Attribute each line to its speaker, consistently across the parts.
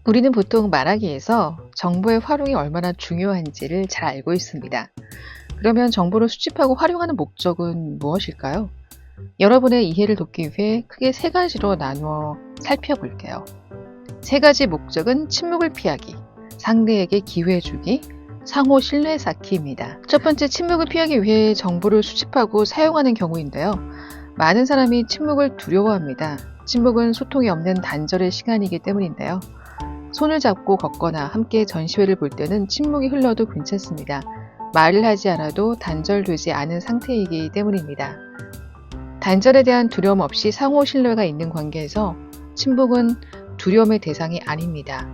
Speaker 1: 우리는 보통 말하기에서 정보의 활용이 얼마나 중요한지를 잘 알고 있습니다. 그러면 정보를 수집하고 활용하는 목적은 무엇일까요? 여러분의 이해를 돕기 위해 크게 세 가지로 나누어 살펴볼게요. 세 가지 목적은 침묵을 피하기, 상대에게 기회 주기, 상호 신뢰 쌓기입니다. 첫 번째, 침묵을 피하기 위해 정보를 수집하고 사용하는 경우인데요. 많은 사람이 침묵을 두려워합니다. 침묵은 소통이 없는 단절의 시간이기 때문인데요. 손을 잡고 걷거나 함께 전시회를 볼 때는 침묵이 흘러도 괜찮습니다. 말을 하지 않아도 단절되지 않은 상태이기 때문입니다. 단절에 대한 두려움 없이 상호 신뢰가 있는 관계에서 침묵은 두려움의 대상이 아닙니다.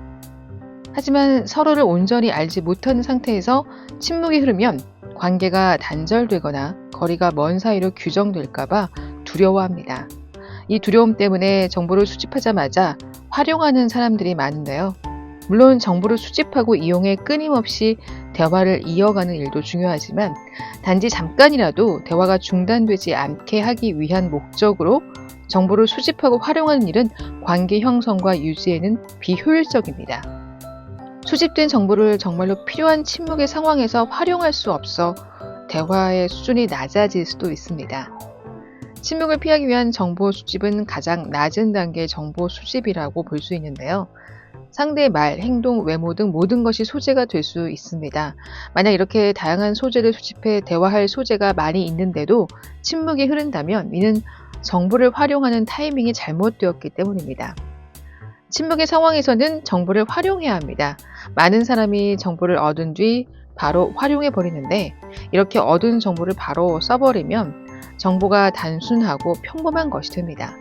Speaker 1: 하지만 서로를 온전히 알지 못하는 상태에서 침묵이 흐르면 관계가 단절되거나 거리가 먼 사이로 규정될까봐 두려워합니다. 이 두려움 때문에 정보를 수집하자마자 활용하는 사람들이 많은데요. 물론 정보를 수집하고 이용해 끊임없이 대화를 이어가는 일도 중요하지만 단지 잠깐이라도 대화가 중단되지 않게 하기 위한 목적으로 정보를 수집하고 활용하는 일은 관계 형성과 유지에는 비효율적입니다. 수집된 정보를 정말로 필요한 침묵의 상황에서 활용할 수 없어 대화의 수준이 낮아질 수도 있습니다. 침묵을 피하기 위한 정보 수집은 가장 낮은 단계의 정보 수집이라고 볼 수 있는데요. 상대의 말, 행동, 외모 등 모든 것이 소재가 될 수 있습니다. 만약 이렇게 다양한 소재를 수집해 대화할 소재가 많이 있는데도 침묵이 흐른다면 이는 정보를 활용하는 타이밍이 잘못되었기 때문입니다. 침묵의 상황에서는 정보를 활용해야 합니다. 많은 사람이 정보를 얻은 뒤 바로 활용해 버리는데 이렇게 얻은 정보를 바로 써버리면 정보가 단순하고 평범한 것이 됩니다.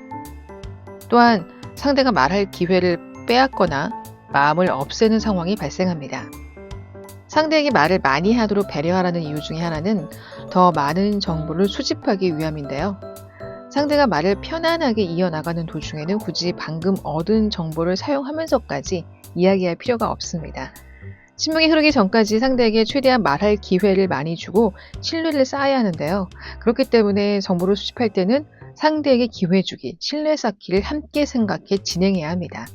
Speaker 1: 또한 상대가 말할 기회를 빼앗거나 마음을 없애는 상황이 발생합니다. 상대에게 말을 많이 하도록 배려하라는 이유 중에 하나는 더 많은 정보를 수집하기 위함인데요. 상대가 말을 편안하게 이어나가는 도중에는 굳이 방금 얻은 정보를 사용하면서까지 이야기할 필요가 없습니다. 침묵이 흐르기 전까지 상대에게 최대한 말할 기회를 많이 주고 신뢰를 쌓아야 하는데요. 그렇기 때문에 정보를 수집할 때는 상대에게 기회 주기, 신뢰 쌓기를 함께 생각해 진행해야 합니다.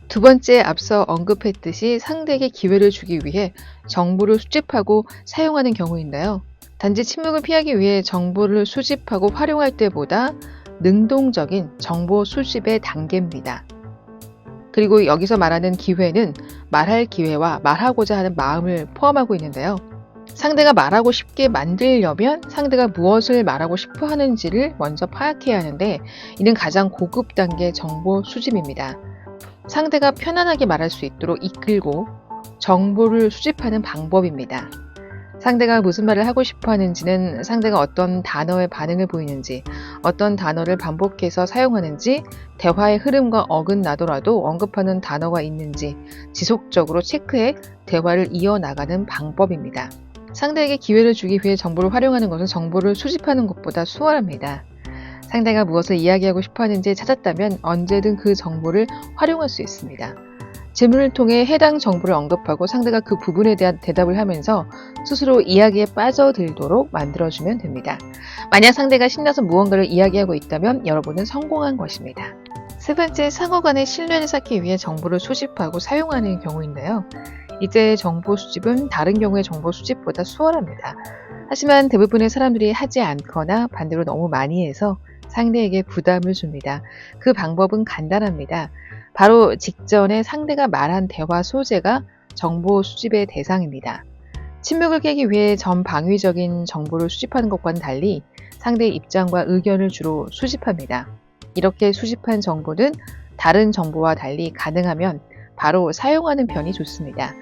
Speaker 1: 두 번째, 앞서 언급했듯이 상대에게 기회를 주기 위해 정보를 수집하고 사용하는 경우인데요. 단지 침묵을 피하기 위해 정보를 수집하고 활용할 때보다 능동적인 정보 수집의 단계입니다. 그리고 여기서 말하는 기회는 말할 기회와 말하고자 하는 마음을 포함하고 있는데요. 상대가 말하고 싶게 만들려면 상대가 무엇을 말하고 싶어 하는지를 먼저 파악해야 하는데 이는 가장 고급 단계 정보 수집입니다. 상대가 편안하게 말할 수 있도록 이끌고 정보를 수집하는 방법입니다. 상대가 무슨 말을 하고 싶어 하는지는 상대가 어떤 단어에 반응을 보이는지, 어떤 단어를 반복해서 사용하는지, 대화의 흐름과 어긋나더라도 언급하는 단어가 있는지 지속적으로 체크해 대화를 이어나가는 방법입니다. 상대에게 기회를 주기 위해 정보를 활용하는 것은 정보를 수집하는 것보다 수월합니다. 상대가 무엇을 이야기하고 싶어 하는지 찾았다면 언제든 그 정보를 활용할 수 있습니다. 질문을 통해 해당 정보를 언급하고 상대가 그 부분에 대한 대답을 하면서 스스로 이야기에 빠져들도록 만들어주면 됩니다. 만약 상대가 신나서 무언가를 이야기하고 있다면 여러분은 성공한 것입니다. 세 번째, 상호 간의 신뢰를 쌓기 위해 정보를 수집하고 사용하는 경우인데요. 이때 정보 수집은 다른 경우의 정보 수집보다 수월합니다. 하지만 대부분의 사람들이 하지 않거나 반대로 너무 많이 해서 상대에게 부담을 줍니다. 그 방법은 간단합니다. 바로 직전에 상대가 말한 대화 소재가 정보 수집의 대상입니다. 침묵을 깨기 위해 전방위적인 정보를 수집하는 것과는 달리 상대의 입장과 의견을 주로 수집합니다. 이렇게 수집한 정보는 다른 정보와 달리 가능하면 바로 사용하는 편이 좋습니다.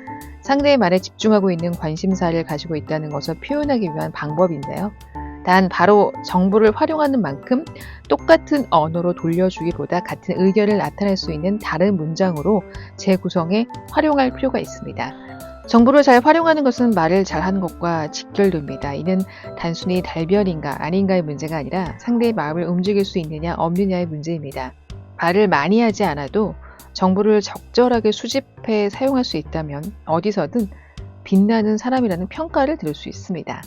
Speaker 1: 상대의 말에 집중하고 있는 관심사를 가지고 있다는 것을 표현하기 위한 방법인데요. 단 바로 정보를 활용하는 만큼 똑같은 언어로 돌려주기보다 같은 의견을 나타낼 수 있는 다른 문장으로 재구성해 활용할 필요가 있습니다. 정보를 잘 활용하는 것은 말을 잘하는 것과 직결됩니다. 이는 단순히 달변인가 아닌가의 문제가 아니라 상대의 마음을 움직일 수 있느냐 없느냐의 문제입니다. 말을 많이 하지 않아도 정보를 적절하게 수집해 사용할 수 있다면 어디서든 빛나는 사람이라는 평가를 들을 수 있습니다.